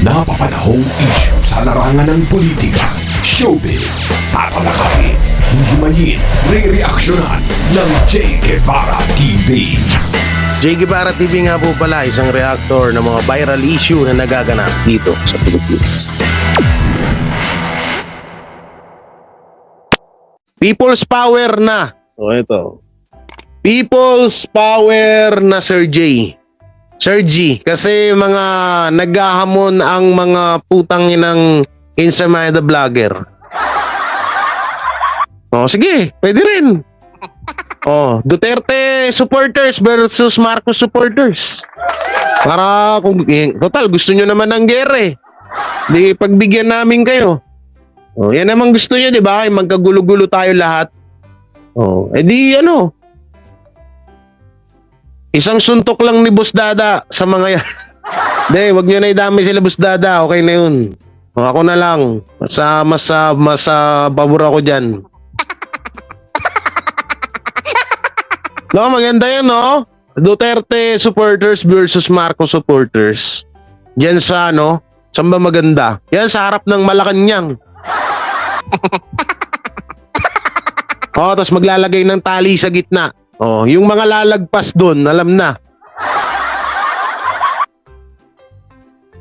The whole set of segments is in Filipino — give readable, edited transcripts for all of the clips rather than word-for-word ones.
napapanahong issue sa larangan ng politika, showbiz, tatalakayin, himayin, re-reaksyonan ng Che Guevara TV. Che Guevara TV nga po pala, isang reactor ng mga viral issue na nagaganap dito sa Pilipinas. People's power na. O ito. People's power na Sir J. Sir G, kasi mga naghahamon ang mga putang inang Insamay the vlogger. O sige, pwede rin. Oh, Duterte supporters versus Marcos supporters. Para kung total gusto nyo naman ng gera eh. Di pagbigyan namin kayo. Oh, yan naman gusto nyo, di ba? Magkagulo-gulo tayo lahat. Oh, edi ano? Isang suntok lang ni Boss Dada sa mga yan. Hindi, wag nyo na idami sila Boss Dada. Okay na yun. O, ako na lang. Mas pabor ako dyan. No, maganda yan, no? Duterte supporters versus Marcos supporters. Diyan sa, ano? Saan ba maganda? Yan, sa harap ng Malacanang. Oh, tapos maglalagay ng tali sa gitna. Oh, yung mga lalagpas doon, alam na.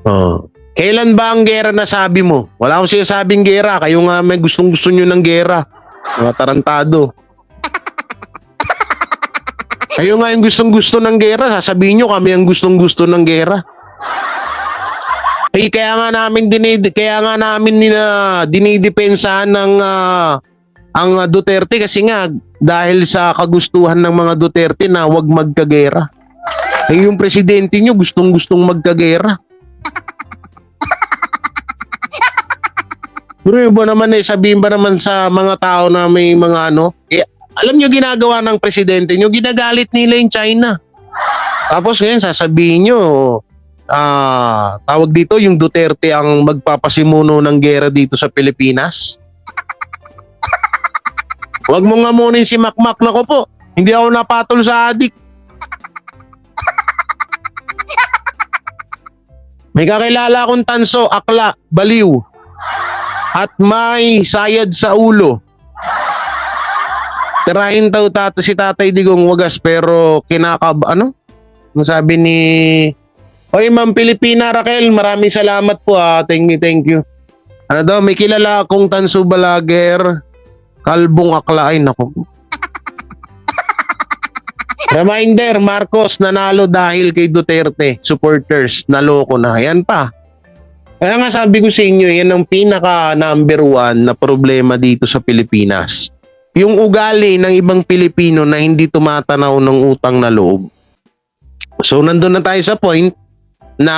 Oh. Kailan ba ang gera na sabi mo? Wala akong sinasabing gera. Kayo nga may gustong-gusto nyo ng gera. Mga tarantado. Kayo nga yung gustong-gusto ng gera. Sasabihin nyo kami ang gustong-gusto ng gera. Kaya nga namin dinidepensahan ng ang Duterte kasi nga dahil sa kagustuhan ng mga Duterte na wag magkagera. Yung presidente nyo gustong-gustong magkagera. Pero ba naman sabihin ba naman sa mga tao na may mga ano, alam nyo ginagawa ng presidente nyo, ginagalit nila yung China. Tapos ngayon sasabihin nyo, tawag dito yung Duterte ang magpapasimuno ng gera dito sa Pilipinas. Huwag mo nga munin si Makmak na ko po. Hindi ako napatol sa adik. May kakilala akong tanso, akla, baliw. At may sayad sa ulo. Tirahin daw si Tatay Digong wagas pero ano? Sabi ni Oy, Ma'am Pilipina Raquel, maraming salamat po Thank you. Ano daw, may kilala akong tanso balager. Kalbong akla, ay nako. Reminder, Marcos nanalo dahil kay Duterte. Supporters, naloko na. Yan pa. Kaya nga sabi ko sa inyo, yan ang pinaka number 1 na problema dito sa Pilipinas. Yung ugali ng ibang Pilipino na hindi tumatanaw ng utang na loob. So nandun na tayo sa point na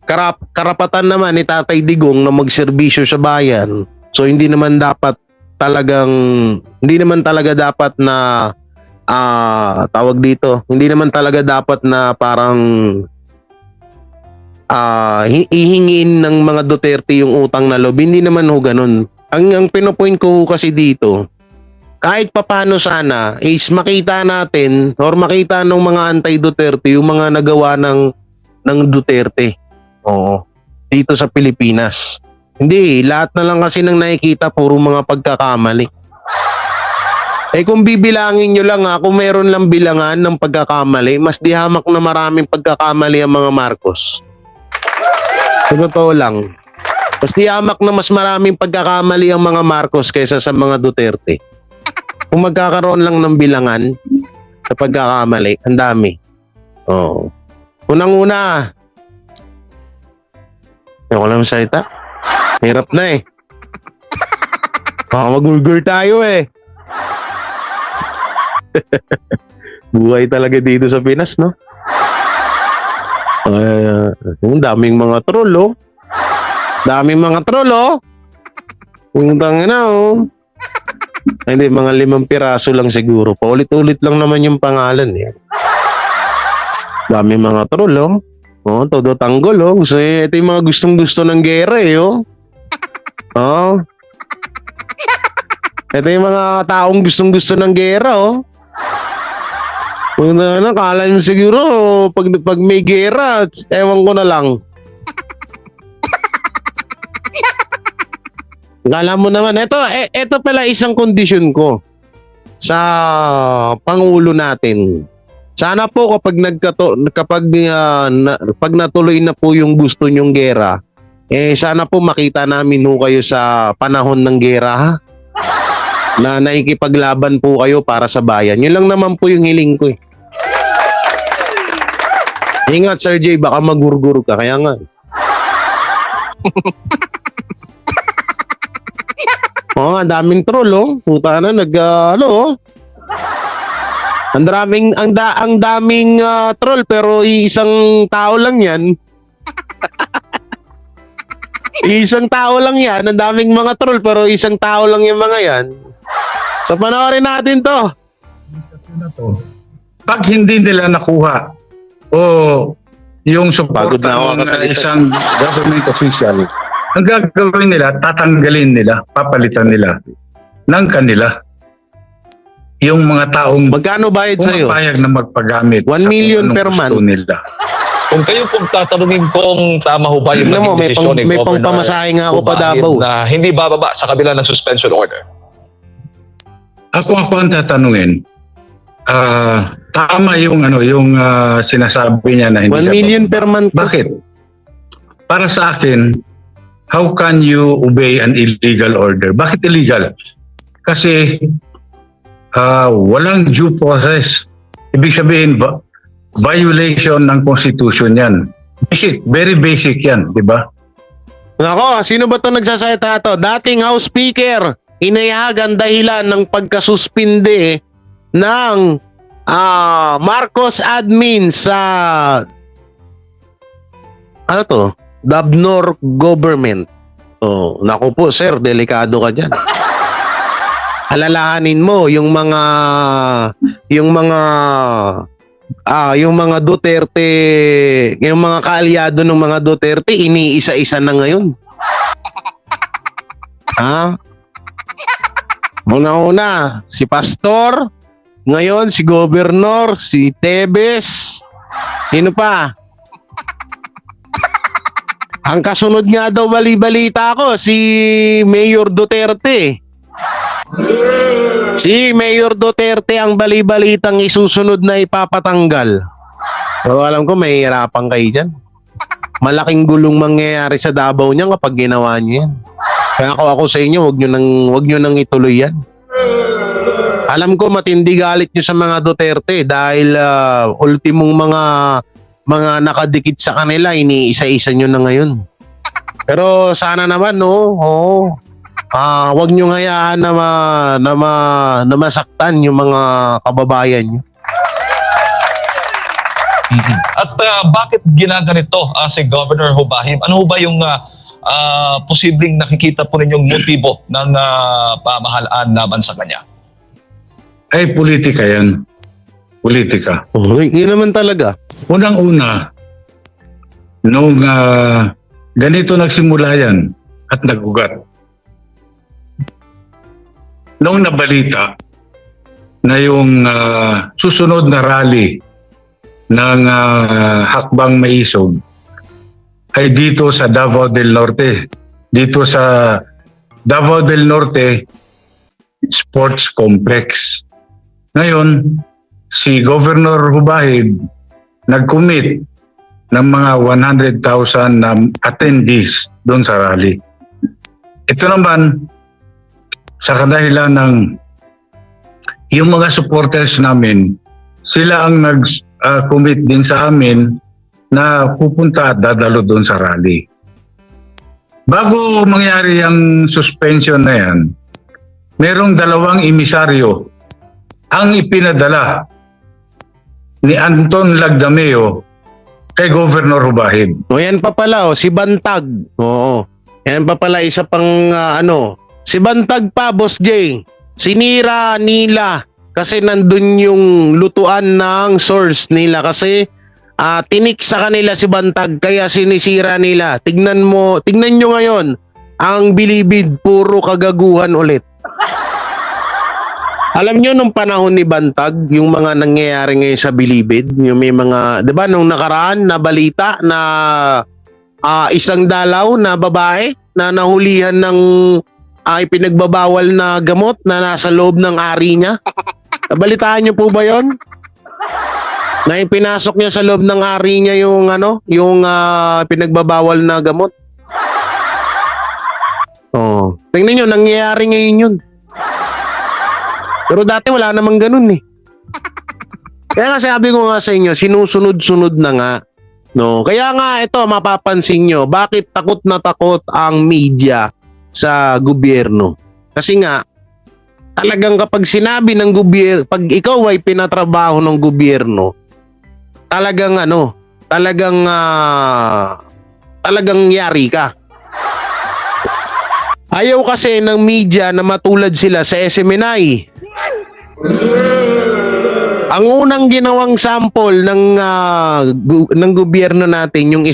karapatan naman ni Tatay Digong na magserbisyo sa bayan. So hindi naman talaga dapat na tawag dito, hindi naman talaga dapat na parang hihingiin ng mga Duterte yung utang na loob. Hindi naman ho ganun. Ang pinopoint ko kasi dito, kahit papano sana is makita natin or makita ng mga anti-Duterte yung mga nagawa ng Duterte. Oo. Dito sa Pilipinas. Hindi, lahat na lang kasi nang nakikita puro mga pagkakamali. Kung bibilangin nyo lang kung meron lang bilangan ng pagkakamali, mas di hamak na maraming pagkakamali ang mga Marcos. Sa totoo lang. Mas di hamak na mas maraming pagkakamali ang mga Marcos kaysa sa mga Duterte. Kung magkakaroon lang ng bilangan sa pagkakamali, ang dami. Oh. Unang-una, yung alam sa ita. Hirap na baka magulgur tayo Buhay talaga dito sa Pinas, no? Daming mga troll, Daming mga troll, Puntang na, Hindi, mga 5 piraso lang siguro. Paulit-ulit lang naman yung pangalan, Daming mga troll, todo tanggol, Kasi ito yung mga gustong-gusto ng gera, Ito yung mga taong gustong-gusto ng gera, Kala nyo siguro, pag may gera, ewan ko na lang. Akala mo naman, ito pala isang kondisyon ko sa Pangulo natin. Sana po pag natuloy na po yung gusto nyong gera, sana po makita namin ho kayo sa panahon ng gera, ha? Na naikipaglaban po kayo para sa bayan. Yun lang naman po yung hiling ko eh. Ingat Sir J, baka magurgur ka. Kaya nga. Oo nga, daming troll oh. Puta na, oh. Ang daming troll pero isang tao lang yan. Isang tao lang yan. Ang daming mga troll pero isang tao lang yung mga yan. So panoorin natin to. Pag hindi nila nakuha o yung support Pagod na ako ng kasalita. isang government official, ang gagawin nila, tatanggalin nila, papalitan nila ng kanila yung mga taong Magkano bayad sa'yo? pumapayag na magpagamit 1 million kung anong per gusto month. nila. Kung kayo pong tatanungin kung tama ho ba yung Tignan mo, may naging desisyon ni Governor pangpamasahe nga ako pa Ubahid Davao. na hindi bababa sa kabila ng suspension order? Ako ang tatanungin, tama yung sinasabi niya na hindi 1 siya million bababa. per month. Bakit? Para sa akin, how can you obey an illegal order? Bakit illegal? Kasi walang due process. Ibig sabihin, violation ng Constitution yan. Basic, very basic yan, di ba? Nako, sino ba to nagsasalita to? Dating House Speaker, inayagan dahilan ng pagkasuspinde ng Marcos admin sa ano to? Dabnor government. Oh, naku po sir, delikado ka diyan. Alalahanin mo yung mga Duterte, yung mga kaalyado ng mga Duterte, iniisa-isa na ngayon. Ha? Una-una, si Pastor, ngayon si Gobernador, si Tebes, sino pa? Ang kasunod nga daw bali-balita ko, si Mayor Duterte. Si Mayor Duterte ang bali-balitang isusunod na ipapatanggal. Pero alam ko mahihirapan kayo dyan. Malaking gulong mangyayari sa Davao niya kapag ginawa niyo yan. Kaya ako sa inyo, wag nyo nang ituloy yan. Alam ko matindi galit nyo sa mga Duterte dahil ultimong mga nakadikit sa kanila, iniisa-isa nyo na ngayon. Pero sana naman, wag nyo hayaan na masaktan yung mga kababayan nyo. At bakit ginaganito si Governor Ubahid? Ano ho ba yung posibleng nakikita po ninyong motibo ng pamahalaan laban sa kanya? Ay, politika yan. Politika. Yun naman talaga. Unang-una, nung ganito nagsimula yan at nagugat. Nung nabalita na yung susunod na rally ng Hakbang Maisog ay dito sa Davao del Norte. Dito sa Davao del Norte Sports Complex. Ngayon, si Governor Ubahid nag-commit ng mga 100,000 na attendees doon sa rally. Ito naman, sa kadahilan ng yung mga supporters namin, sila ang nag-commit din sa amin na pupunta at dadalo doon sa rally. Bago mangyari ang suspension na yan, merong 2 emisaryo ang ipinadala ni Anton Lagdameo kay Governor Ubahid. O yan pa pala, si Bantag. Oo. Yan pa pala isa pang si Bantag pa, Boss J. Sinira nila kasi nandun yung lutuan ng source nila kasi tinik sa kanila si Bantag kaya sinisira nila. Tignan nyo ngayon ang Bilibid, puro kagaguhan ulit. Alam nyo nung panahon ni Bantag, yung mga nangyayari ngayon sa Bilibid, yung may mga, di ba nung nakaraan na balita na isang dalaw na babae na nahulihan ng ay pinagbabawal na gamot na nasa loob ng ari niya. Nabalitaan niyo po ba 'yon? Na ipinasok niya sa loob ng ari niya yung pinagbabawal na gamot. Oh, tingnan niyo, nangyayari ngayon 'yun. Pero dati wala namang ganun eh. Kaya nga sabi ko nga sa inyo, sinusunod-sunod na nga. No, kaya nga ito mapapansin nyo, bakit takot na takot ang media sa gobyerno? Kasi nga talagang kapag sinabi ng gobyerno, pag ikaw ay pinatrabaho ng gobyerno, talagang talagang yari ka. Ayaw kasi ng media na matulad sila sa SMNI. Ang unang ginawang sample ng gobyerno natin yung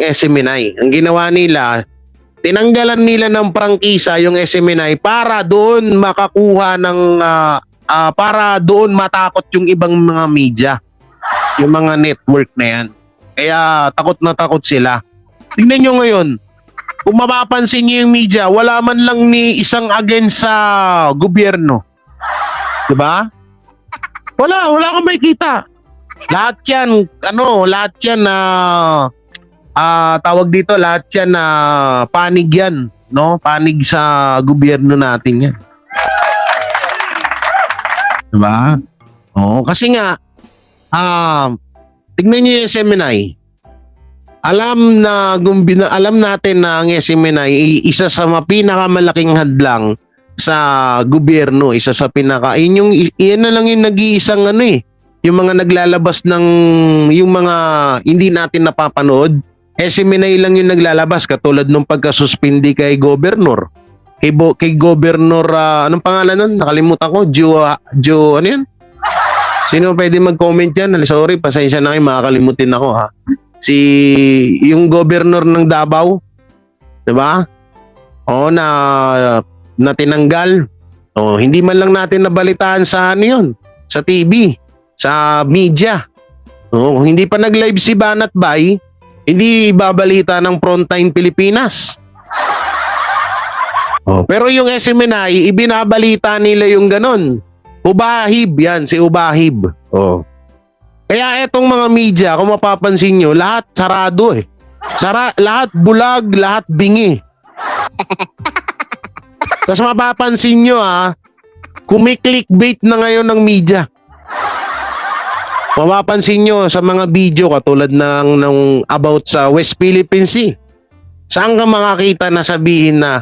SMNI. Ang ginawa nila, tinanggalan nila ng prangkisa yung SMNI para doon makakuha ng para doon matakot yung ibang mga media, yung mga network na yan. Kaya takot na takot sila. Tingnan nyo ngayon, kung mapapansin nyo yung media, wala man lang ni isang against sa gobyerno. Diba? Wala kang makikita. Lahat yan na tawag dito, lahat yan na panig yan, no? Panig sa gobyerno natin yan. Diba? Oo, kasi nga tignan niyo yung SMNI. Alam natin na ang SMNI isa sa pinakamalaking hadlang sa gobyerno, isa sa iyan na lang yung nag-iisang yung mga naglalabas ng yung mga hindi natin napapanood. SMNI lang yung naglalabas, katulad nung pagkasuspindi kay Governor. Kay Governor, anong pangalan nun? Nakalimutan ko. Joe, ano yun? Sino pwede mag-comment yan? Sorry, pasensya na kayo, makakalimutin ako ha. Yung Governor ng Davao, diba? O na tinanggal. Oh, hindi man lang natin nabalitaan sa sa TV, sa media. Oh, hindi pa nag-live si Banat Bay, hindi ibabalita ng Frontline Pilipinas. Oh, pero yung SMNI, ibinabalita nila yung ganon. Ubahib yan, si Ubahib. Oh. Kaya etong mga media, kung mapapansin nyo, lahat sarado eh. Lahat bulag, lahat bingi. Tapos mapapansin nyo kumiklickbait na ngayon ng media. Mapapansin nyo sa mga video katulad ng about sa West Philippine Sea. Saan ka makakita na sabihin na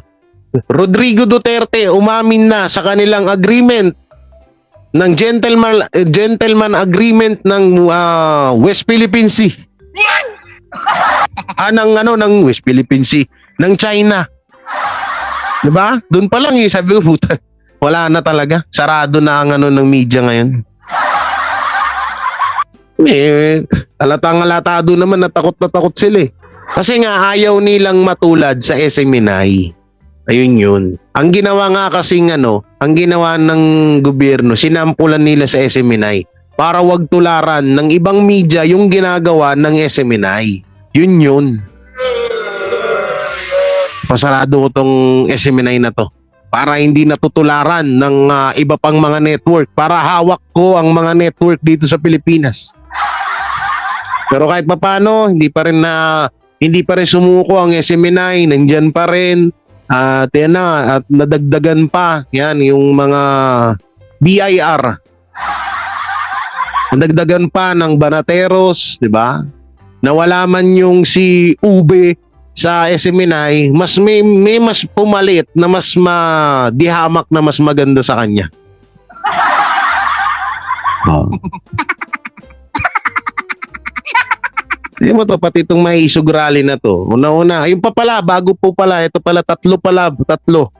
Rodrigo Duterte umamin na sa kanilang agreement ng gentleman agreement ng West Philippine Sea. Ng West Philippine Sea, ng China. Diba? Doon pa lang sabi ko, puta, wala na talaga. Sarado na ang ng media ngayon. Halatang-halatado naman na takot sila eh. Kasi nga ayaw nilang matulad sa SMNI. Ayun yun. Ang ginawa nga kasing ang ginawa ng gobyerno, sinampulan nila sa SMNI para wag tularan ng ibang media yung ginagawa ng SMNI. Yun. Pasarado ko tong SMNI na to para hindi natutularan ng iba pang mga network, para hawak ko ang mga network dito sa Pilipinas. Pero kahit papaano, hindi pa rin sumuko ang SMNI, nandiyan pa rin. At nadagdagan pa yan yung mga BIR. Nadagdagan pa ng Banateros, di ba? Nawala man yung si Ube sa SMNI, may mas pumalit na mas dihamak na mas maganda sa kanya. Oh. Hindi mo to, pati itong may isog rally na to. Una-una, ayun pa pala, bago po pala, ito pala, tatlo.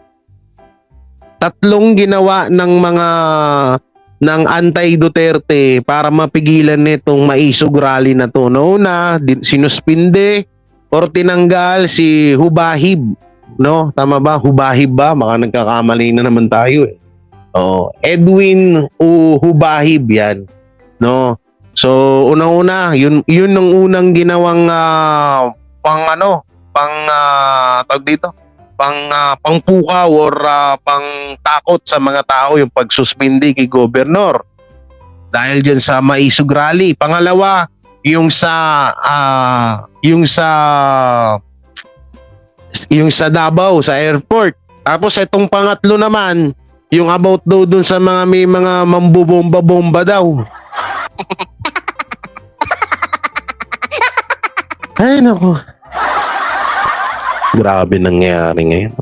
Tatlong ginawa ng anti-Duterte para mapigilan nitong maisog rally na to. Una, sinuspinde or tinanggal si Hubahib. No? Tama ba? Hubahib ba? Baka nagkakamali na naman tayo eh. Oh, Edwin Hubahib yan. No? So, unang-una, yun ang unang ginawang tawag dito, pangpukaw or pang takot sa mga tao yung pagsuspindi kay gobernador. Dahil diyan sa Maisog Rally. Pangalawa, yung sa Davao sa airport. Tapos itong pangatlo naman, yung about daw dun sa mga may mga mambubomba-bomba daw. Ay nako. Grabe nangyayari ngayon.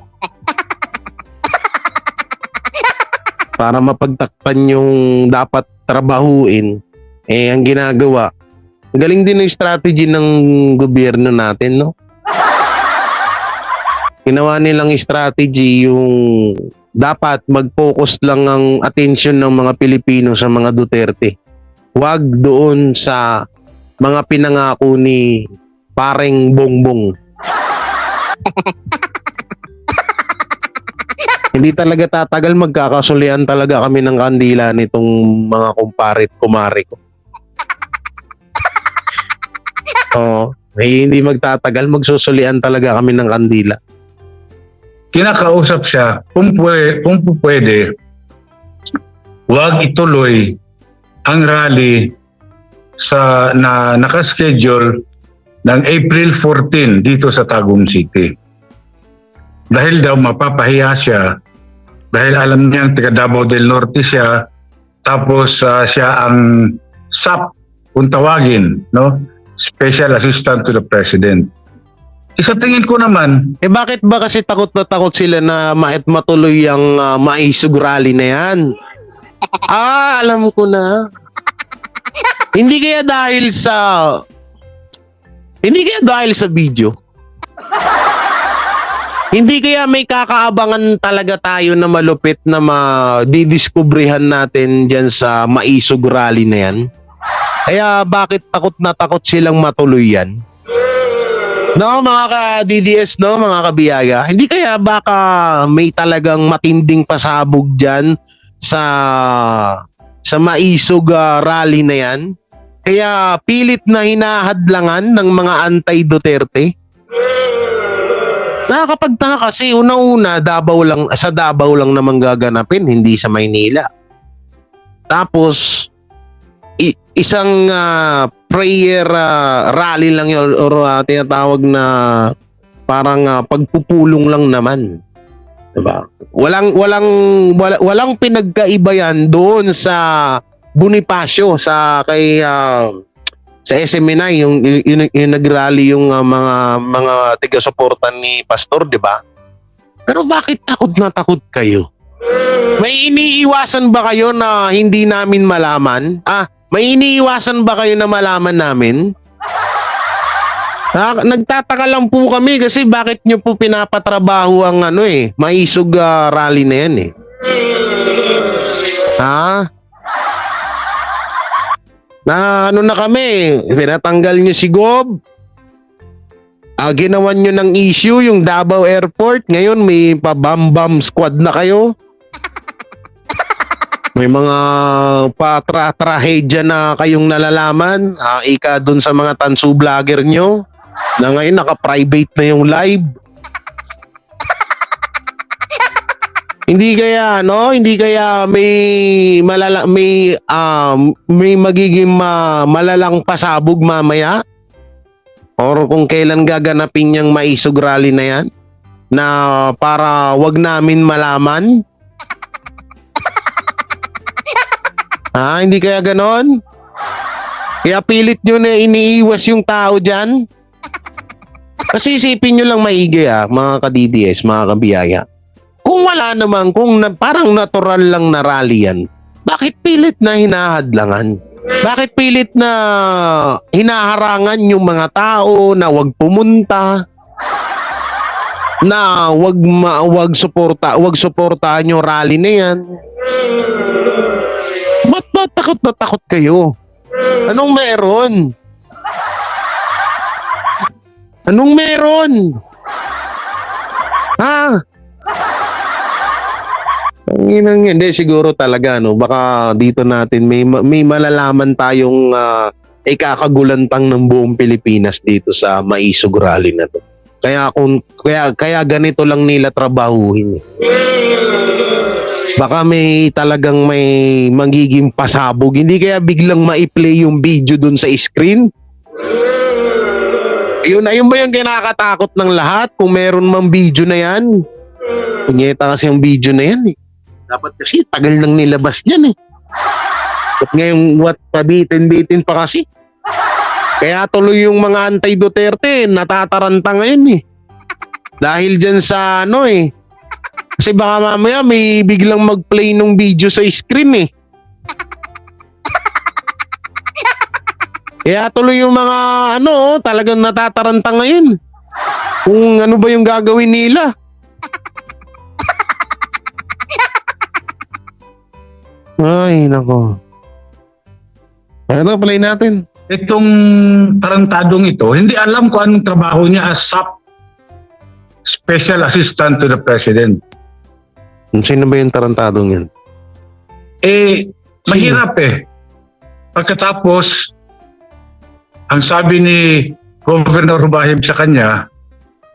Para mapagtakpan yung dapat trabahuin, ang ginagawa, galing din ng strategy ng gobyerno natin, no? Ginawa nilang strategy yung dapat mag-focus lang ang attention ng mga Pilipino sa mga Duterte. Huwag doon sa mga pinangako ni Pareng Bongbong. Hindi talaga tatagal, magkakasulian talaga kami ng kandila nitong mga kumare ko. Oo, hindi magtatagal, magsusulian talaga kami ng kandila. Kinakausap siya, kung pwede, huwag ituloy ang rally na nakaschedule ng April 14 dito sa Tagum City. Dahil daw mapapahiya siya, dahil alam niyang taga Davao del Norte siya, tapos siya ang SAP, kung tawagin, no? Special Assistant to the President. Sa tingin ko naman, Bakit ba kasi takot na takot sila na matuloy ang Maisog Rally na yan? Alam ko na. Hindi kaya dahil sa video? Hindi kaya may kakaabangan talaga tayo na malupit na didiskubrihan natin dyan sa Maisog Rally na yan? Kaya bakit takot na takot silang matuloy yan? No, mga ka-DDS, no, mga kabiyaya, hindi kaya baka may talagang matinding pasabog dyan sa Maisog Rally na yan? Kaya pilit na hinahadlangan ng mga anti-Duterte? Nakakapagtaka kasi una-una sa Davao lang naman gaganapin, hindi sa Maynila. Tapos isang prayer rally lang yun or tinatawag na parang pagpupulong lang naman. Diba? Walang pinagkaiba yan doon sa Bonifacio sa SMNI yung nagrally yung mga taga-suporta ni Pastor, di ba? Pero bakit takot na takot kayo? May iniiwasan ba kayo na hindi namin malaman? May iniiwasan ba kayo na malaman namin? Nagtataka lang po kami kasi bakit nyo po pinapatrabaho ang Maisog Rally na yan Na na kami, pinatanggal nyo si Gob. Ginawan nyo ng issue yung Davao Airport. Ngayon may pa-bam-bam squad na kayo. May mga trahedya na kayong nalalaman. Ika dun sa mga tansu vlogger nyo na ngayon naka-private na yung live. Hindi kaya may magiging malalang pasabog mamaya? Or kung kailan gaganapin yung Maisog Rally na yan? Na para wag namin malaman? Hindi kaya ganon? Kaya pilit nyo na iniiwas yung tao dyan? Kasi isipin nyo lang maigi mga ka-DDS, mga kabiyaya. Kung wala naman, parang natural lang na rally yan, bakit pilit na hinahadlangan? Bakit pilit na hinaharangan yung mga tao na wag pumunta? Na wag suportahan yung rally na yan? Ba't takot na takot kayo? Anong meron? Anong meron? Hindi siguro talaga baka dito natin may malalaman tayong kakagulantang ng buong Pilipinas dito sa Maisog Rally na to. Kaya ganito lang nila trabahuhin. Baka may talagang may magiging pasabog. Hindi kaya biglang ma-play yung video dun sa screen? Ayun ba yung kinakatakot ng lahat? Kung meron mang video na yan. Punyeta kasi yung video na yan eh. Dapat kasi tagal nang nilabas niyan eh. At ngayong pabitin-bitin pa kasi. Kaya tuloy yung mga anti-Duterte natataranta ngayon eh. Dahil dyan sa ano eh. Kasi baka mamaya may biglang mag-play ng video sa screen eh. Kaya tuloy yung mga ano talagang natataranta ngayon. Kung ano ba yung gagawin nila. Ay, nako. Ano, play natin. Itong tarantadong ito, hindi alam kung anong trabaho niya as SAP, Special Assistant to the President. Sino ba yung tarantadong yan? Mahirap eh. Pagkatapos, ang sabi ni Governor Hubahib sa kanya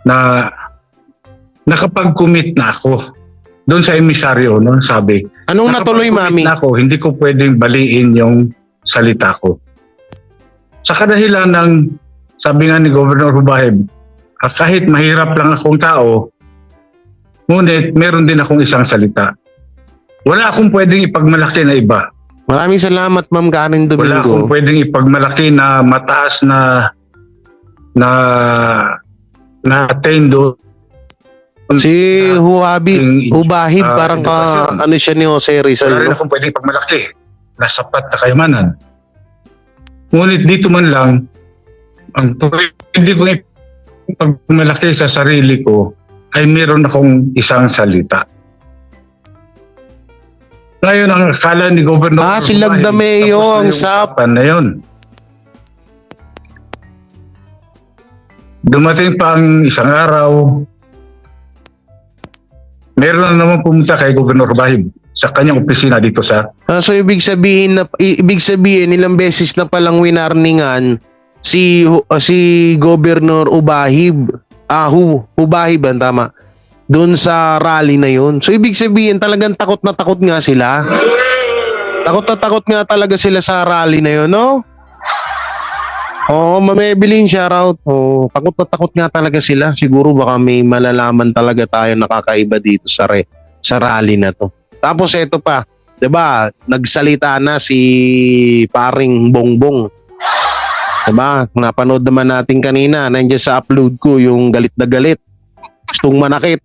na nakapag-commit na ako doon sa emisaryo, no? Sabi. Anong natuloy, Mami? Na ako, hindi ko pwedeng baliin yung salita ko. Sa kadahilan ng, sabi nga ni Governor Hubahib, kahit mahirap lang akong tao, ngunit meron din akong isang salita. Wala akong pwedeng ipagmalaki na iba. Maraming salamat, Ma'am Karen Domingo. Wala akong pwedeng ipagmalaki na mataas na tendo. Si Hubahib, parang ano siya ni Jose Rizal. Wala rin akong pwedeng ipagmalaki na sapat na kayamanan. Ngunit dito man lang, ang pwede kong ipagmalaki sa sarili ko ay meron akong isang salita. Ngayon, ang akala ni Governor si Lagdameo ang SAP. Na yun. Dumating pa ang isang araw, meron na naman pumunta kay Governor Hubahib sa kanyang opisina dito sa... So ibig sabihin ilang beses na palang winarningan si Governor Hubahib. Hubahib ang tama. Doon sa rally na yun. So ibig sabihin talagang takot na takot nga sila. Takot na takot nga talaga sila sa rally na yun, no? Oo, Ma'am Evelyn, shoutout. Takot na takot nga talaga sila. Siguro baka may malalaman talaga tayo nakakaiba dito sa rally na to. Tapos ito pa, 'di ba? Nagsalita na si Paring Bongbong. 'Di ba? Napanood naman natin kanina, nandiyan sa upload ko yung galit na galit. Gustong manakit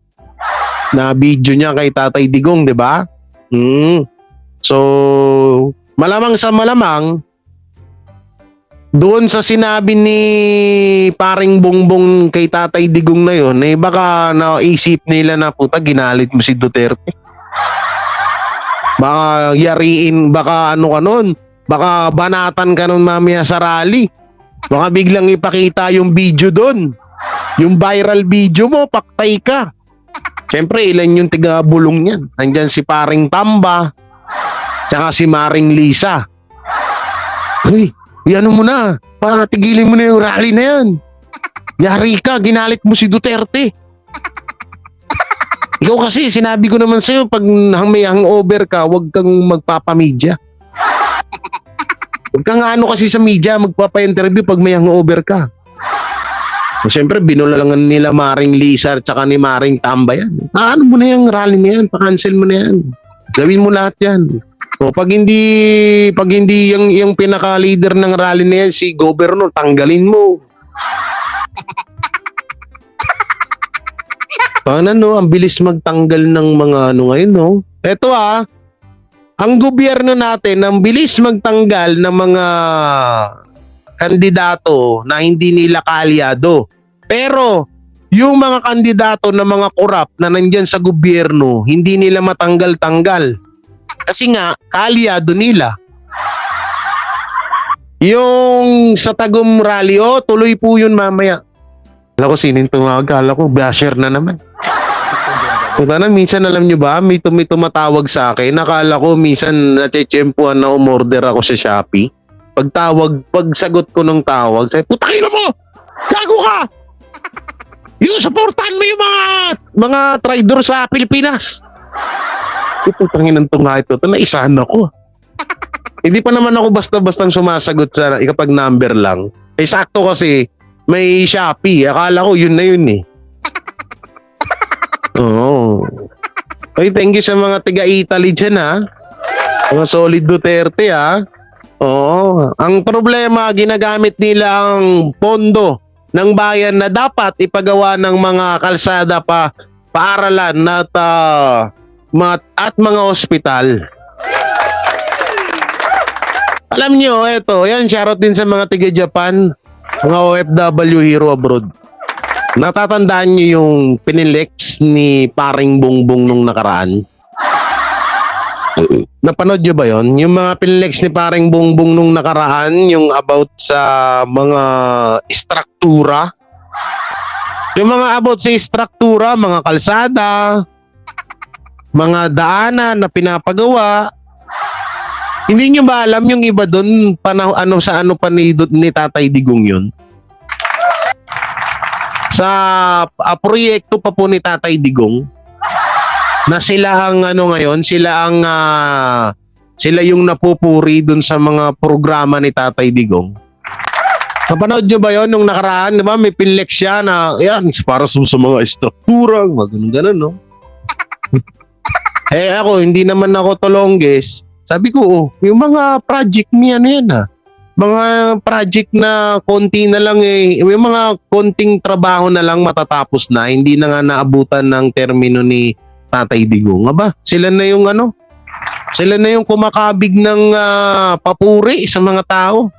na video niya kay Tatay Digong, 'di ba? So, malamang sa malamang doon sa sinabi ni Paring Bongbong kay Tatay Digong na yon, baka naisip nila na puta ginalit mo si Duterte. Baka yariin, baka ano ka nun, baka banatan ka nun mamaya sa rally. Baka biglang ipakita yung video doon. Yung viral video mo, paktay ka. Siyempre, ilan yung tiga-bulong niyan. Nandyan si Paring Tamba, tsaka si Maring Lisa. Uy, ano mo na, patigilin mo na yung rally na yan. Yari ka, ginalit mo si Duterte. Ikaw kasi, sinabi ko naman sa'yo, pag may hangover ka, huwag kang magpapamedya. Huwag kang ano kasi sa media, magpapa-interview pag may hangover ka. Siyempre, binulalangan nila Maring Lisa at saka ni Maring Tamba yan. Ano mo na yung rally na yan, pa-cancel mo na yan. Gawin mo lahat yan. O, pag hindi yung pinaka-leader ng rally na yan, si Governor, tanggalin mo. Ang bilis magtanggal ng mga ano ngayon, no? Eto ang gobyerno natin, ang bilis magtanggal ng mga kandidato na hindi nila kaalyado. Pero, yung mga kandidato na mga korap na nandyan sa gobyerno, hindi nila matanggal-tanggal. Kasi nga, kaalyado nila. Yung sa Tagum Rally, tuloy po yun mamaya. Alam ko sinong tumawag, alam ko basher na naman. Puta minsan alam nyo ba, may tumatawag sa akin. Nakala ko minsan natsetsempuan na umorder ako sa Shopee. Pagsagot ko ng tawag, sabi, puta kilo mo! Gago ka! Yung supportahan mo yung mga traidor sa Pilipinas. Putangin ng tunga ito. Ito, naisahan ako. Hindi pa naman ako basta-bastang sumasagot sa kapag number lang. Eh, sakto kasi may Shopee. Akala ko yun na yun eh. Oo. Ay, thank you sa mga tiga-Italy dyan ha. Mga solid Duterte ha. Oo. Ang problema, ginagamit nila ang pondo ng bayan na dapat ipagawa ng mga kalsada paaralan at mga ospital. Alam nyo, eto, yan, shoutout din sa mga tiga-Japan, mga OFW hero abroad. Natatandaan nyo yung pinilex ni paring Bongbong nung nakaraan? Napanood nyo ba yon? Yung mga pinilex ni paring Bongbong nung nakaraan, yung about sa mga istruktura. Yung mga about sa istruktura, mga kalsada, mga daanan na pinapagawa. Hindi nyo ba alam yung iba doon, ano pa ni Tatay Digong yun? Sa proyekto pa po ni Tatay Digong, na sila ang ngayon, sila yung napupuri doon sa mga programa ni Tatay Digong. Napanood nyo ba yon nung nakaraan? Diba? May pinlex siya na, yan, para sa mga istruktura, ganun, no? Eh ako, hindi naman ako tolongges. Sabi ko, yung mga project niya, yan ha? Mga project na konti na lang yung mga konting trabaho na lang matatapos na, hindi na nga naabutan ng termino ni Tatay Digong. Aba, sila na yung sila na yung kumakabig ng papuri sa mga tao.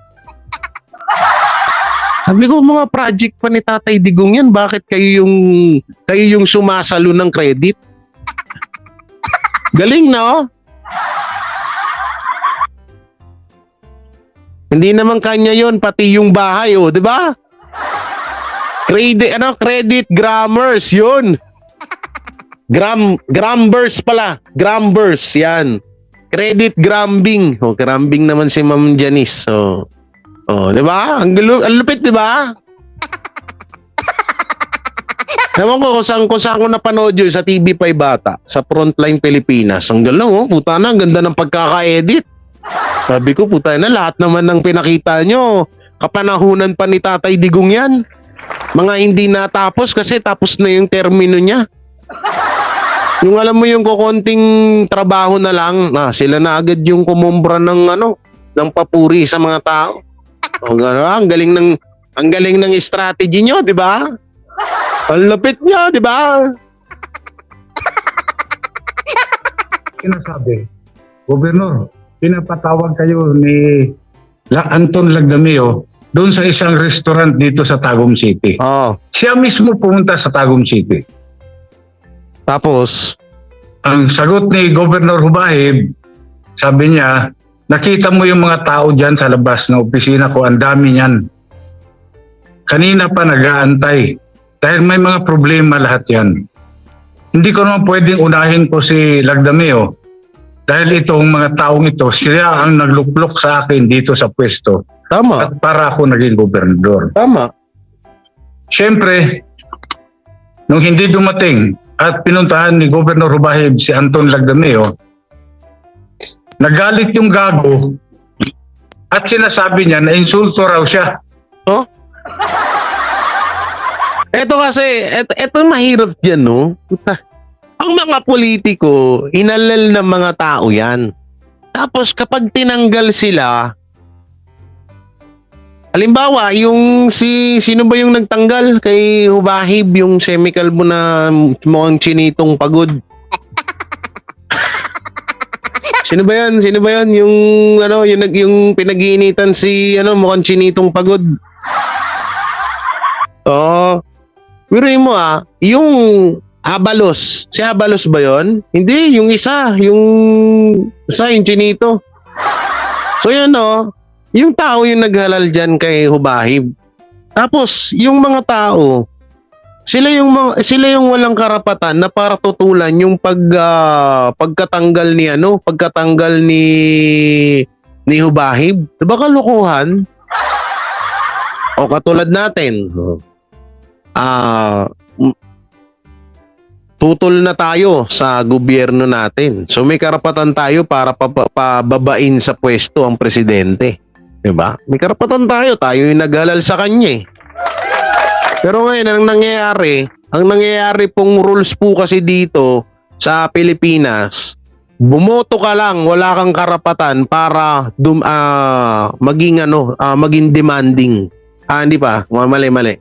Sabi ko, mga project pa ni Tatay Digong yan, bakit kayo yung sumasalo ng credit? Galing, no? Hindi naman kanya yon, pati yung bahay, di ba? Credit grammars, yun. Grambers pala. Grambers, yan. Credit grambing. Grambing naman si Ma'am Janice. Di ba? Ang lupit, di ba? Ewan ko kung saan ko napanood yun sa TV5 Bata, sa Frontline Pilipinas. Ang galang, puta na, ang ganda ng pagkaka-edit. Sabi ko, puta na, lahat naman ng pinakita nyo, kapanahunan pa ni Tatay Digong yan. Mga hindi natapos kasi tapos na yung termino niya. Yung alam mo yung kukonting trabaho na lang, sila na agad yung kumumbra ng papuri sa mga tao. Ang galing ng strategy nyo, di ba? Ang lapit nyo, di ba? Sinasabi, Gobernador, pinapatawag kayo ni Anton Lagdameo doon sa isang restaurant dito sa Tagum City. Oh. Siya mismo pumunta sa Tagum City. Tapos, ang sagot ni Governor Hubahib, sabi niya, nakita mo yung mga tao dyan sa labas ng opisina ko, ang dami niyan. Kanina pa nag-aantay. Dahil may mga problema lahat yan. Hindi ko naman pwedeng unahin ko si Lagdameo. Dahil itong mga taong ito, sila ang nagluklok sa akin dito sa pwesto. tama. At para ako naging gobernador. Tama. Siyempre, nung hindi dumating at pinuntahan ni Governor Hubahib si Anton Lagdameo, nagalit yung gago at sinasabi niya na insulto raw siya. Oh? Eto kasi, eto mahirap dyan, no? Puta. Ang mga politiko, inalal ng mga tao yan. Tapos kapag tinanggal sila, halimbawa, yung sino ba yung nagtanggal kay Hubahib, yung semikalbo na mukhang chinitong pagod? Sino ba yan? Yung pinag-iinitan si mukhang chinitong pagod. Oh. Biruin mo yung Abalos. Si Abalos ba yon? Hindi, yung yung chinito. So yun yung tao yung naghalal dyan kay Hubahib. Tapos yung mga tao, sila yung walang karapatan na para tutulan yung pagkatanggal ni Hubahib. Diba kalokohan? O katulad natin, tutol na tayo sa gobyerno natin. So may karapatan tayo para pababain sa pwesto ang presidente. 'Di ba? May karapatan tayo yung naghalal sa kanya eh. Pero ngayon ang nangyayari pong rules po kasi dito sa Pilipinas, bumoto ka lang, wala kang karapatan para maging demanding. Hindi pa, mali.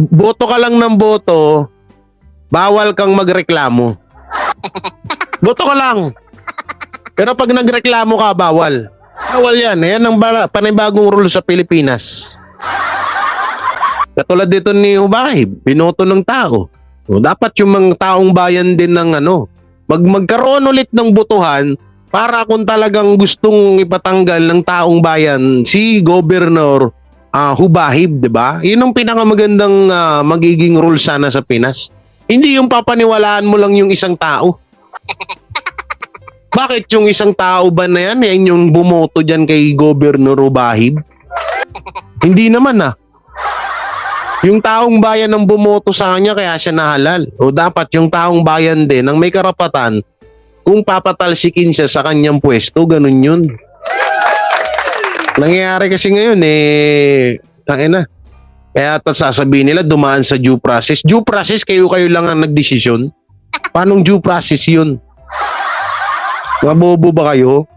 Boto ka lang ng boto, bawal kang magreklamo. Boto ka lang. Pero pag nagreklamo ka, bawal. Bawal yan. Yan ang panibagong rule sa Pilipinas. Katulad dito ni Hubahib, binoto ng tao. So, dapat yung mga taong bayan din ng magkaroon ulit ng botohan para kung talagang gustong ipatanggal ng taong bayan si Governor Hubahib, 'di ba? 'Yun ang pinakamagandang magiging rule sana sa Pinas. Hindi yung papaniwalaan mo lang yung isang tao. Bakit yung isang tao ba na yan yung bumoto diyan kay Governor Hubahib? Hindi naman Yung taong bayan ang bumoto sa kanya kaya siya nahalal. O dapat yung taong bayan din ang may karapatan kung papatalsikin siya sa kanyang pwesto, ganun yun. Nangyayari kasi ngayon kaya sasabihin nila dumaan sa due process. Due process, kayo lang ang nagdesisyon. Paanong due process yun? Mabobo ba kayo?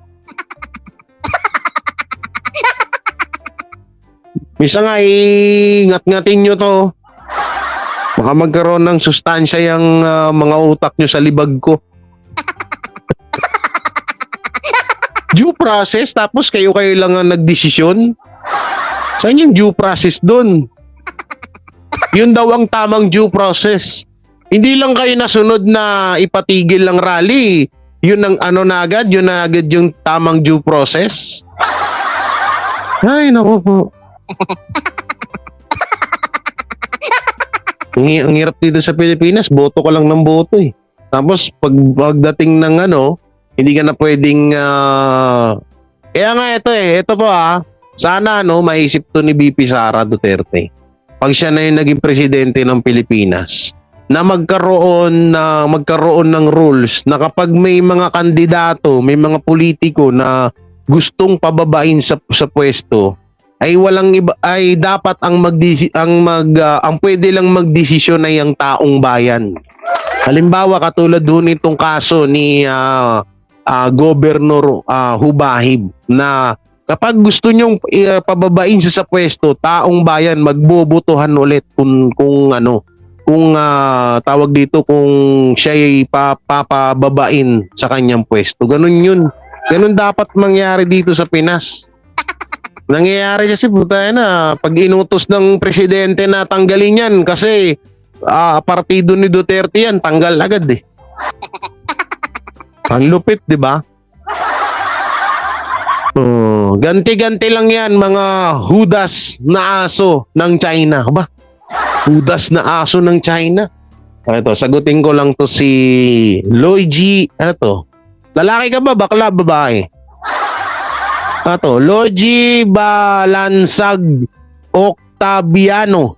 Misa nga ngat-ngatin nyo to. Baka magkaroon ng sustansya yung mga utak nyo sa libag ko. Due process, tapos kayo lang ang nagdesisyon? Saan yung due process dun? Yun daw ang tamang due process. Hindi lang kayo nasunod na ipatigil ang rally. Yun ang yun na agad yung tamang due process. Ay, naku po. Ang hirap dito sa Pilipinas, boto ka lang ng boto eh. Tapos pagdating ng hindi ka na pwedeng kaya nga ito po sana maisip to ni BP Sara Duterte. Pag siya na yung naging presidente ng Pilipinas, na magkaroon ng rules na kapag may mga kandidato, may mga politiko na gustong pababain sa pwesto, ay walang iba, ay dapat ang pwede lang magdesisyon ay ang taong bayan. Halimbawa katulad doon itong kaso ni Governor Hubahib na kapag gusto nyong pababain siya sa pwesto, taong bayan magbobotohan ulit kung tawag dito kung siya ay papababain sa kanyang pwesto. Ganun yun. Ganun dapat mangyari dito sa Pinas. Nangyayari kasi pag inutos ng presidente na tanggalin yan kasi partido ni Duterte yan, tanggal agad eh. Ang lupit, di ba? Ganti-ganti lang yan mga hudas na aso ng China. Ba? Hudas na aso ng China. Ito, sagutin ko lang to si Loigi. Ano to? Lalaki ka ba? Bakla, babae? Ito, Logi Balansag Octaviano.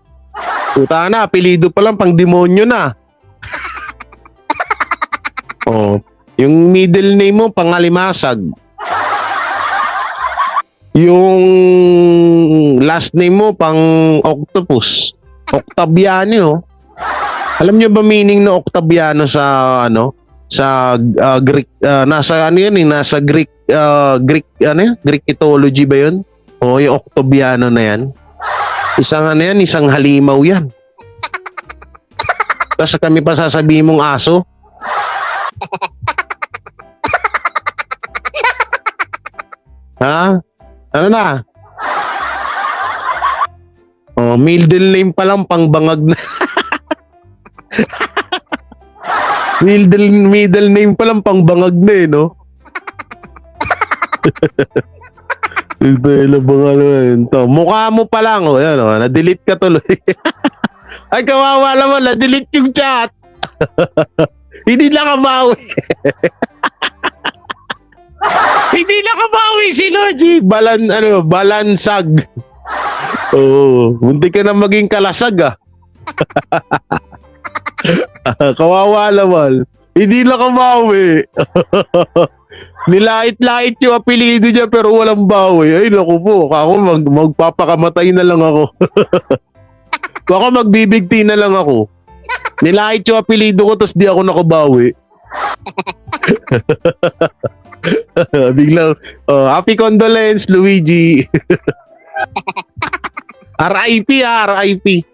Puta na, apelido pa lang, pang demonyo na. Yung middle name mo, Pangalimasag. Yung last name mo, pang Octopus. Octaviano. Alam niyo ba meaning ng Octaviano sa Greek? Nasa nasa Greek Greek mythology ba yun? O yung Octaviano na yan? Isang halimaw yan. Tapos kami pa sasabihin mong aso. Ha? Ano na? Middle name pa lang, pang bangag na. middle name pa lang, pang bangag na no? Mukha mo pa lang, na-delete ka tuloy. Ay, kawawa naman, na-delete yung chat. Hindi nakabawi. Hindi nakabawi si Logi. Balansag. Munti ka na maging kalasag Kawawa naman. Hindi na kamawi. Nilait-lait yung apelido niya pero walang bawi. Ay, naku po. Ako magpapakamatay na lang ako. Ako magbibigti na lang ako. Nilait yung apelido ko tapos di ako nakabawi. Biglang, happy condolence, Luigi. RIP RIP.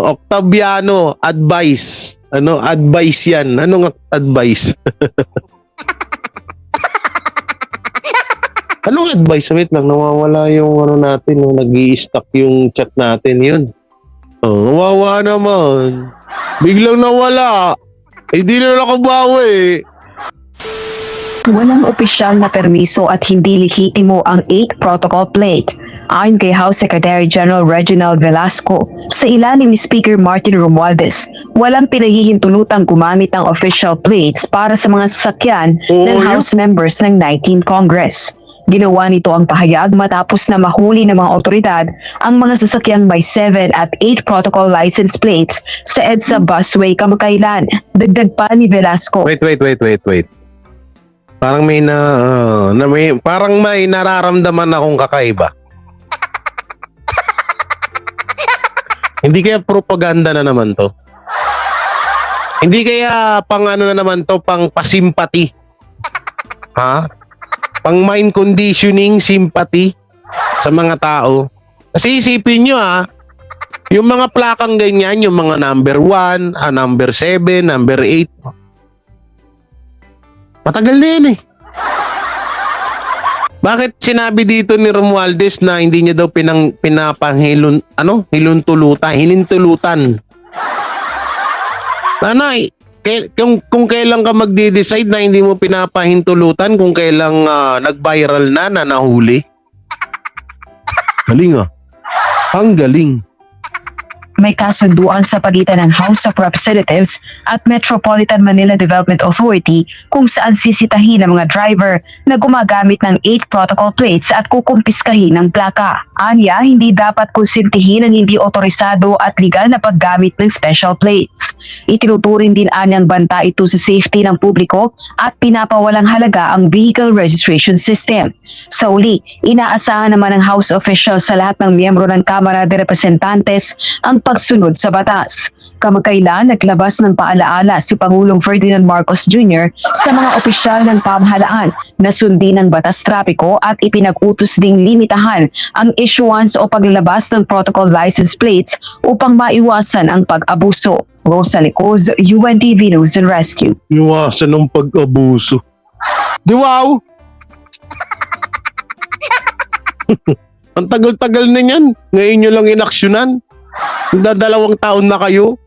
Octaviano, advice. Ano, advice yan. Anong advice? Anong advice? Wait lang, nawawala yung ano natin. Nag-i-stuck yung chat natin yun. Nawawa naman. Biglang nawala. Hindi na nakabawi. Walang opisyal na permiso at hindi lehitimo ang 8 protocol plate. Ayon kay House Secretary General Reginald Velasco, sa ilalim ni Speaker Martin Romualdez, walang pinahihintulutang gumamit ng official plates para sa mga sasakyan ng House members ng 19th Congress. Ginawa nito ang pahayag matapos na mahuli ng mga otoridad ang mga sasakyang may 7 at 8 protocol license plates sa EDSA busway kamakailan. Dagdag pa ni Velasco. Wait. Parang parang may nararamdaman akong kakaiba. Hindi kaya propaganda na naman to? Hindi kaya pang ano na naman to, pang pasimpati? Ha? Pang mind conditioning, sympathy sa mga tao? Kasi isipin nyo yung mga plakang ganyan, yung mga number 1, number 7, number 8, matagal na yan eh. Bakit sinabi dito ni Romualdez na hindi niya daw hinintulutan? Nanay, kung kailan ka magde-decide na hindi mo pinapahintulutan, kung kailang nag-viral na nahuli? Galing Ang galing. May kasunduan sa pagitan ng House of Representatives at Metropolitan Manila Development Authority kung saan sisitahin ang mga driver na gumagamit ng 8 protocol plates at kukumpiskahin ng plaka. Anya, hindi dapat konsintihin ang hindi otorisado at legal na paggamit ng special plates. Itinuturing din anyang banta ito sa safety ng publiko at pinapawalang halaga ang vehicle registration system. Sa uli, inaasahan naman ng House officials sa lahat ng miyembro ng Kamara de Representantes ang pagsunod sa batas. Kamakailan, naglabas ng paalaala si Pangulong Ferdinand Marcos Jr. sa mga opisyal ng pamahalaan na sundin ang batas trapiko at ipinag-utos ding limitahan ang issuance o paglalabas ng protocol license plates upang maiwasan ang pag-abuso. Rosa Licoz, UNTV News and Rescue. Iwasan ng pag-abuso. Di wow! Ang tagal-tagal na yan. Ngayon nyo lang inaksyonan. 2 taon na kayo.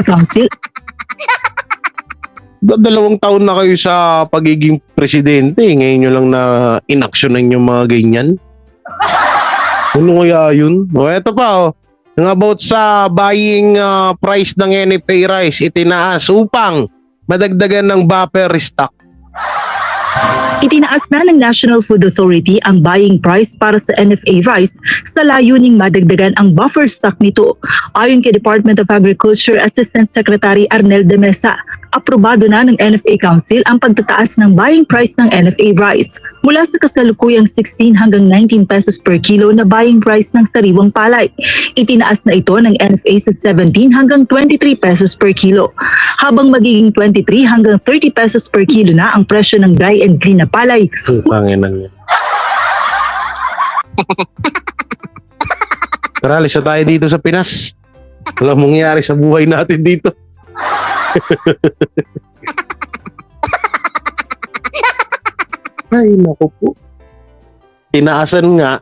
Council. 2 taon na kayo sa pagiging presidente. Ngayon nyo lang na inaksyonan yung mga ganyan. Ano kaya yun? Eto pa Yung about sa buying price ng NFA rice, itinaas upang madagdagan ng buffer stock. Itinaas na ng National Food Authority ang buying price para sa NFA rice sa layuning madagdagan ang buffer stock nito. Ayon kay Department of Agriculture Assistant Secretary Arnel de Mesa, aprobado na ng NFA Council ang pagtataas ng buying price ng NFA rice mula sa kasalukuyang 16 hanggang 19 pesos per kilo na buying price ng sariwang palay. Itinaas na ito ng NFA sa 17 hanggang 23 pesos per kilo, habang magiging 23 hanggang 30 pesos per kilo na ang presyo ng dry and clean na palay. Panginan yan. Tara, alis na tayo dito sa Pinas. Walang mangyayari sa buhay natin dito. Ay, naku po. Tinaasan nga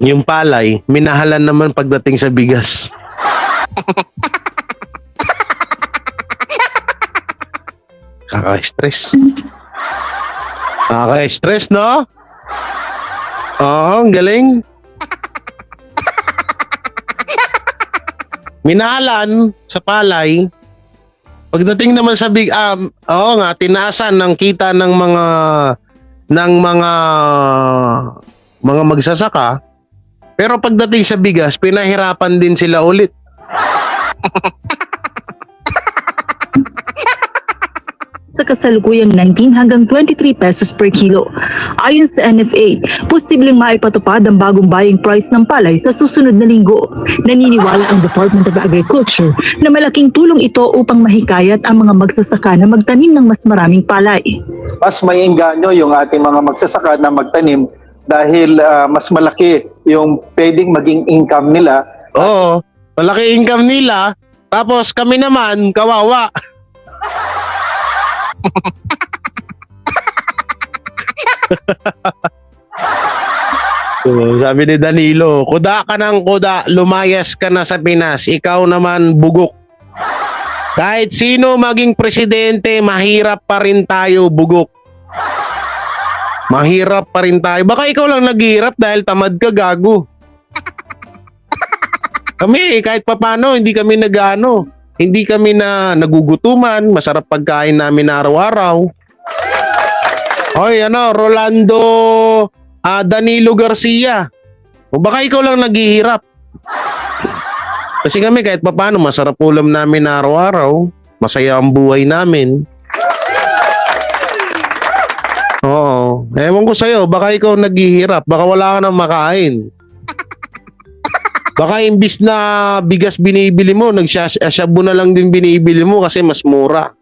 yung palay, minahalan naman pagdating sa bigas. Kaka-stress. Kaka-stress, no? Oo, ang galing. Minahalan sa palay. Pagdating naman sa tinaasan ng kita ng mga magsasaka, Pero pagdating sa bigas, pinahirapan din sila ulit. Sa kasalukuyang 19 hanggang 23 pesos per kilo. Ayon sa NFA, posibleng maipatupad ang bagong buying price ng palay sa susunod na linggo. Naniniwala ang Department of Agriculture na malaking tulong ito upang mahikayat ang mga magsasaka na magtanim ng mas maraming palay. Mas may engganyo yung ating mga magsasaka na magtanim dahil mas malaki yung pwedeng maging income nila. Oo, malaki income nila. Tapos kami naman, kawawa. Sabi ni Danilo, kuda ka ng kuda, lumayas ka na sa Pinas, ikaw naman bugok. Kahit sino maging presidente, mahirap pa rin tayo, bugok. Mahirap pa rin tayo. Baka ikaw lang naghihirap dahil tamad ka, gago. Kami, kahit papano, hindi kami hindi kami na nagugutuman, masarap pagkain namin araw-araw. Hoy, Rolando Danilo Garcia. O baka ikaw lang naghihirap. Kasi kami kahit papaano masarap ulam namin araw-araw. Masaya ang buhay namin. Oo. Ewan ko sa'yo, baka ikaw naghihirap. Baka wala ka nang makain. Baka imbis na bigas binibili mo, nagsasyabu na lang din binibili mo kasi mas mura.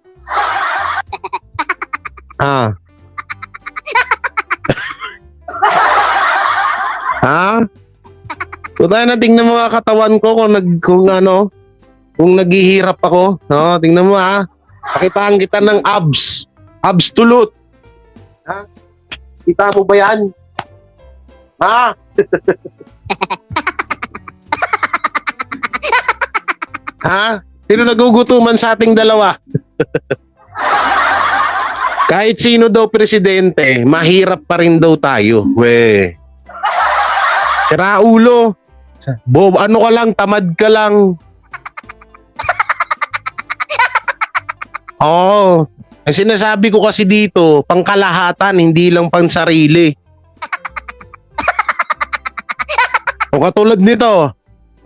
Ha? So tayo na tingnan mo nga katawan ko kung naghihirap ako. No, tingnan mo ha. Pakitaan kita ng abs. Abs tulot. Ha? Kita mo ba yan? Ha? Ha? Sino nagugutuman sa ating dalawa? Kahit sino daw presidente, mahirap pa rin daw tayo. We. Sira ulo. Bob, ano ka lang, tamad ka lang. Oo. Ang sinasabi ko kasi dito, pangkalahatan, hindi lang pang sarili. O katulad nito,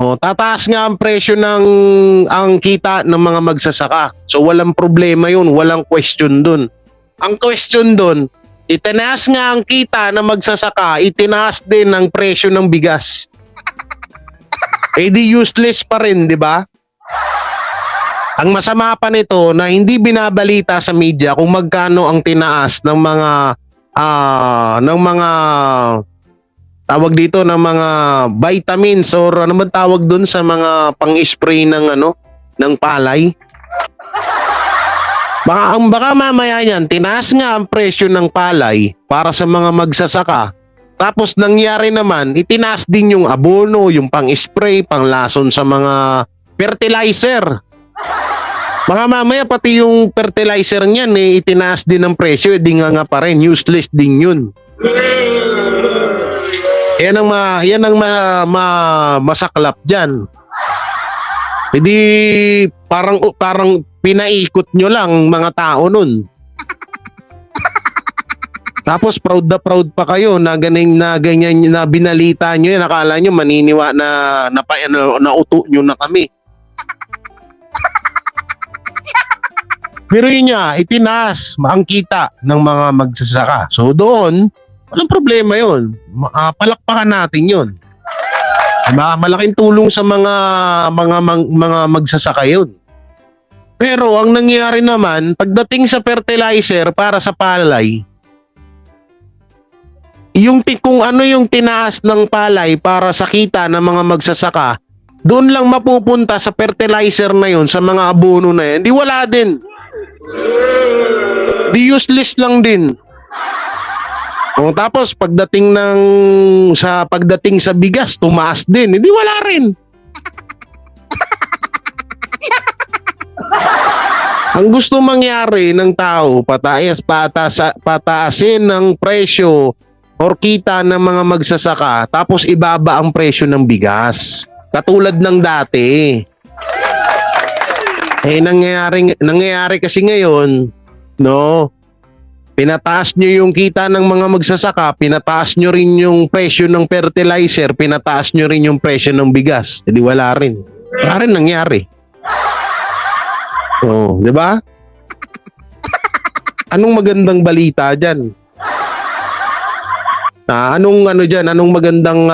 tataas nga ang presyo ang kita ng mga magsasaka. So walang problema yun, walang question dun. Ang question dun, itinaas nga ang kita ng magsasaka, itinaas din ang presyo ng bigas. Eh di useless pa rin, di ba? Ang masama pa nito na hindi binabalita sa media kung magkano ang tinaas ng mga tawag dito ng mga vitamins or ano man tawag doon sa mga pang-spray ng palay. Baka mamaya yan, tinaas nga ang presyo ng palay para sa mga magsasaka. Tapos nangyari naman, itinaas din yung abono, yung pang-spray, pang-lason sa mga fertilizer. Baka mamaya pati yung fertilizer niyan itinaas din ang presyo, di nga pa rin, useless din yun. Yan ang masaklap dyan. Hindi parang pinaikot nyo lang mga tao nun. Tapos proud pa kayo na ganyan na binalita nyo yan. Akala nyo maniniwa na nauto nyo na kami. Pero yun nga, itinaas ang kita ng mga magsasaka. So doon, walang problema yun. Palakpakan natin yun. Malaking tulong sa mga magsasaka yun. Pero ang nangyari naman, pagdating sa fertilizer para sa palay, kung ano yung tinaas ng palay para sa kita ng mga magsasaka, doon lang mapupunta sa fertilizer na yun, sa mga abono na yan, di wala din. Di useless lang din. Tapos pagdating sa bigas, tumaas din. Hindi wala rin. Ang gusto mangyari ng tao, pataasin ng presyo or kita ng mga magsasaka, tapos ibaba ang presyo ng bigas. Katulad ng dati. Nangyayari kasi ngayon, no? Pinataas nyo yung kita ng mga magsasaka, pinataas nyo rin yung presyo ng fertilizer, pinataas nyo rin yung presyo ng bigas. Hindi wala rin. Wala rin nangyari. Oh, di ba? Anong magandang balita dyan? Anong ano dyan? Anong magandang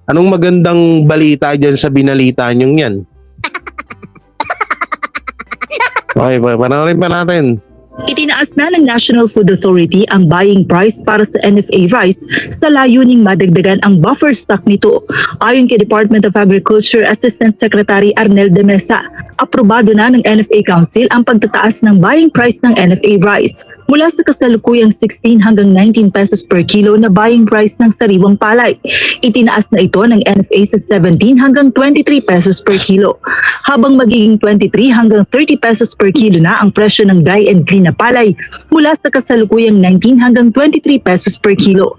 anong magandang balita dyan sa binalita nyong yan? Okay, panoorin pa natin. Itinaas na ng National Food Authority ang buying price para sa NFA rice sa layuning madagdagan ang buffer stock nito. Ayon kay Department of Agriculture Assistant Secretary Arnel de Mesa, aprobado na ng NFA Council ang pagtataas ng buying price ng NFA rice mula sa kasalukuyang 16 hanggang 19 pesos per kilo na buying price ng sariwang palay. Itinaas na ito ng NFA sa 17 hanggang 23 pesos per kilo, habang magiging 23 hanggang 30 pesos per kilo na ang presyo ng dry and clean na palay mula sa kasalukuyang 19 hanggang 23 pesos per kilo.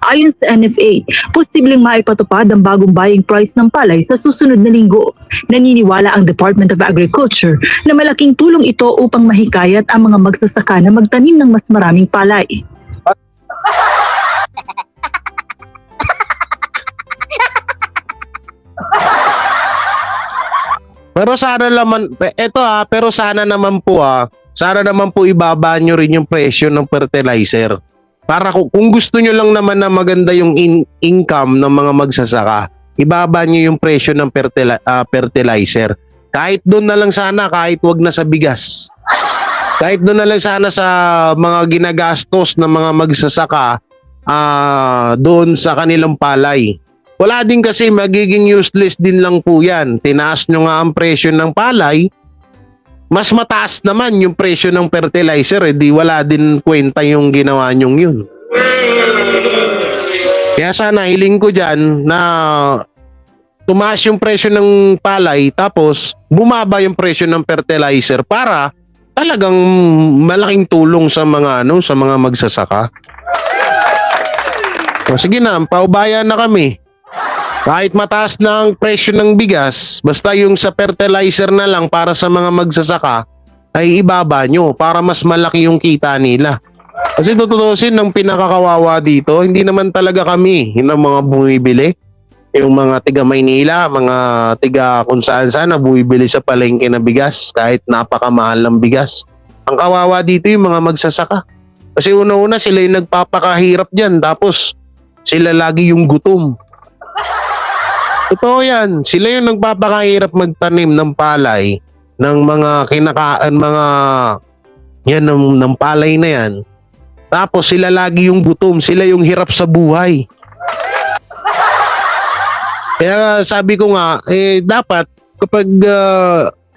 Ayon sa NFA, posibleng maipatupad ang bagong buying price ng palay sa susunod na linggo. Naniniwala ang Department of Agriculture na malaking tulong ito upang mahikayat ang mga magsasaka na magtanim ng mas maraming palay. Pero sana naman, pero sana naman po ibaba nyo rin yung presyo ng fertilizer. Para kung gusto nyo lang naman na maganda yung income ng mga magsasaka, ibaba nyo yung presyo ng fertilizer. Kahit doon na lang sana, kahit wag na sa bigas. Kahit doon na lang sana sa mga ginagastos ng mga magsasaka doon sa kanilang palay. Wala din kasi, magiging useless din lang po yan. Tinaas nyo nga ang presyo ng palay, mas mataas naman yung presyo ng fertilizer, di wala din kwenta yung ginawa nyong yun. Kaya sana hiling ko dyan na tumaas yung presyo ng palay tapos bumaba yung presyo ng fertilizer para talagang malaking tulong sa mga sa mga magsasaka. O sige na, paubayan na kami. Kahit mataas na ang presyo ng bigas, basta yung sa fertilizer na lang para sa mga magsasaka ay ibaba nyo para mas malaki yung kita nila. Kasi tututusin ng pinakakawawa dito, hindi naman talaga kami, yung mga bumibili. Yung mga tiga Maynila, mga tiga kung saan na bumibili sa palengke na bigas kahit napakamahal ng bigas. Ang kawawa dito yung mga magsasaka. Kasi una-una sila yung nagpapakahirap dyan, tapos sila lagi yung gutom. Totoo yan. Sila yung nagpapakahirap magtanim ng palay, ng mga yan, ng palay na yan. Tapos sila lagi yung gutom, sila yung hirap sa buhay. Kaya sabi ko nga, dapat kapag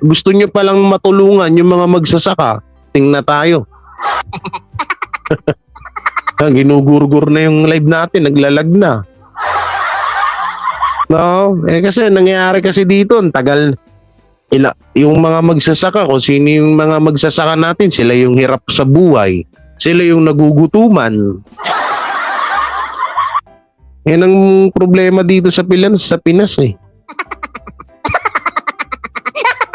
gusto nyo palang matulungan yung mga magsasaka, tingnan tayo. Ginugurgur na yung live natin, naglalag na. No, kasi nangyayari kasi dito, tagal yung mga magsasaka, kung sino yung mga magsasaka natin, sila yung hirap sa buhay, sila yung nagugutuman. Yan ang problema dito sa Pinas eh.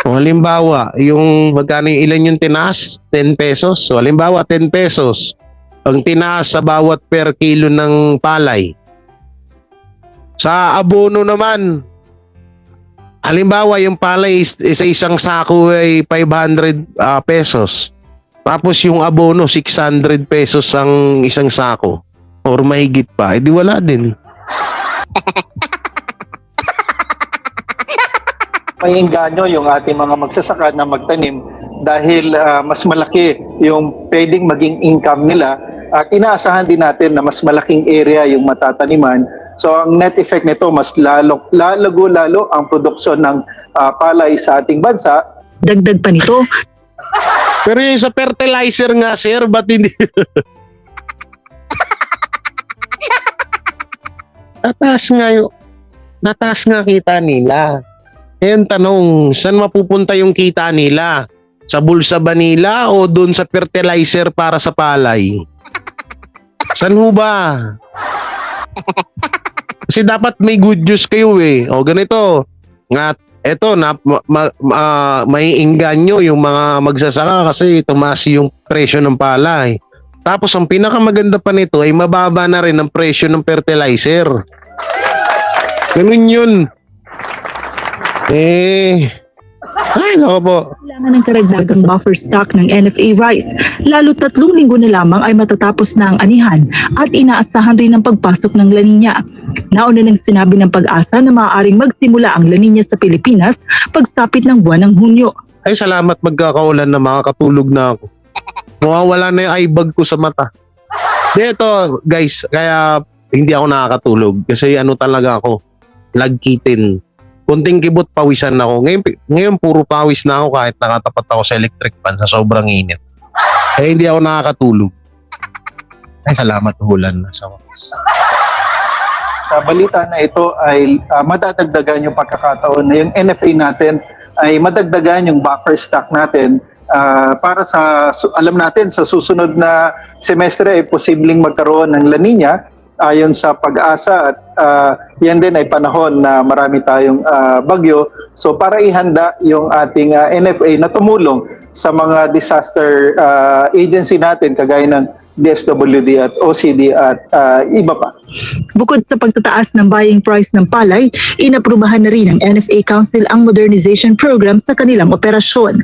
Kung halimbawa, yung magkano ilan yung tinaas? 10 pesos. So halimbawa 10 pesos ang tinaas sa bawat per kilo ng palay. Sa abono naman, halimbawa yung palay sa isang sako ay 500 pesos. Tapos yung abono 600 pesos ang isang sako or mahigit pa. Di wala din. May engganyo yung ating mga magsasaka na magtanim dahil mas malaki yung pwedeng maging income nila at inaasahan din natin na mas malaking area yung matataniman. So ang net effect nito, mas lalago ang produksyon ng palay sa ating bansa. Dagdag pa nito, Pero yung sa fertilizer nga, sir, ba't hindi? Nataas nga kita nila. Ngayon tanong, saan mapupunta yung kita nila? Sa bulsa ba nila o doon sa fertilizer para sa palay? Saan ho ba? Kasi dapat may good news kayo eh. O ganito, nga eto na may engganyo yung mga magsasaka kasi tumaas yung presyo ng palay. Tapos ang pinakamaganda pa nito ay mababa na rin ang presyo ng fertilizer. Ganun yun. Ay, nako po. Kailangan ng karagdagang buffer stock ng NFA rice. Lalo 3 linggo na lamang ay matatapos na ang anihan at inaasahan rin ang pagpasok ng La Nina. Nauna nang sinabi ng Pag-asa na maaaring magsimula ang La Nina sa Pilipinas pagsapit ng buwan ng Hunyo. Ay, salamat magkakaulan na makakatulog na ako. Mawawala na yung eye bag ko sa mata. Dito, guys, kaya hindi ako nakakatulog kasi ano talaga ako, lagkitin. Kunting kibot, pawisan ako. Ngayon puro pawis na ako kahit nakatapat ako sa electric fan sa sobrang init. Kaya hindi ako nakakatulog. Ay, salamat hulan na sa wakas. Sa balita na ito ay madadagdagan yung pagkakataon na yung NFA natin ay madagdagan yung buffer stock natin para sa, alam natin, sa susunod na semestre ay posibleng magkaroon ng La Nina ayon sa Pag-asa at yan din ay panahon na marami tayong bagyo. So para ihanda yung ating NFA na tumulong sa mga disaster agency natin kagaya ng DSWD at OCD at iba pa. Bukod sa pagtataas ng buying price ng palay, inaprubahan na rin ng NFA Council ang modernization program sa kanilang operasyon.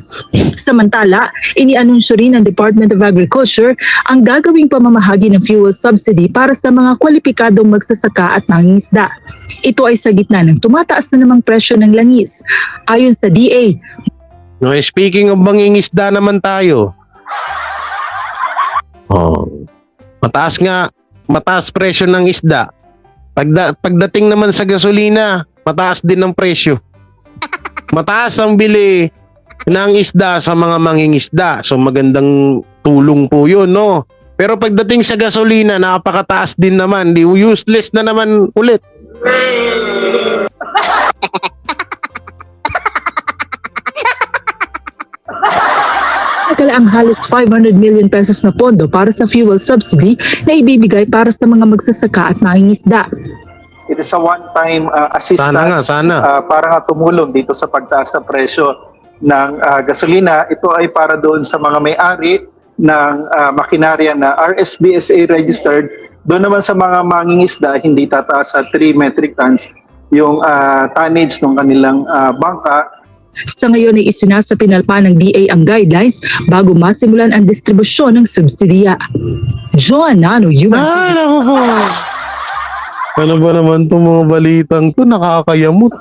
Samantala, inianunsyo rin ng Department of Agriculture ang gagawing pamamahagi ng fuel subsidy para sa mga kwalipikadong magsasaka at mangingisda. Ito ay sa gitna ng tumataas na namang presyo ng langis. Ayon sa DA, No, speaking of mangingisda naman tayo. Mataas presyo ng isda. Pagdating naman sa gasolina, mataas din ang presyo. Mataas ang bili ng isda sa mga mangingisda. So magandang tulong po 'yun, no? Pero pagdating sa gasolina, napakataas din naman. Useless na naman ulit. ang halos 500 million pesos na pondo para sa fuel subsidy na ibibigay para sa mga magsasaka at mangingisda. It is a one-time assistance Sana. para nga tumulong dito sa pagtaas ng presyo ng gasolina. Ito ay para doon sa mga may-ari ng makinarya na RSBSA registered. Doon naman sa mga mangingisda, hindi tataas sa 3 metric tons yung tonnage ng kanilang bangka. Sa ngayon ay isinasapinalpa ng DA ang guidelines bago masimulan ang distribusyon ng subsidiya. Joanna, Ay, naku po. Ano ba naman itong mga balitang to? Nakakayamot.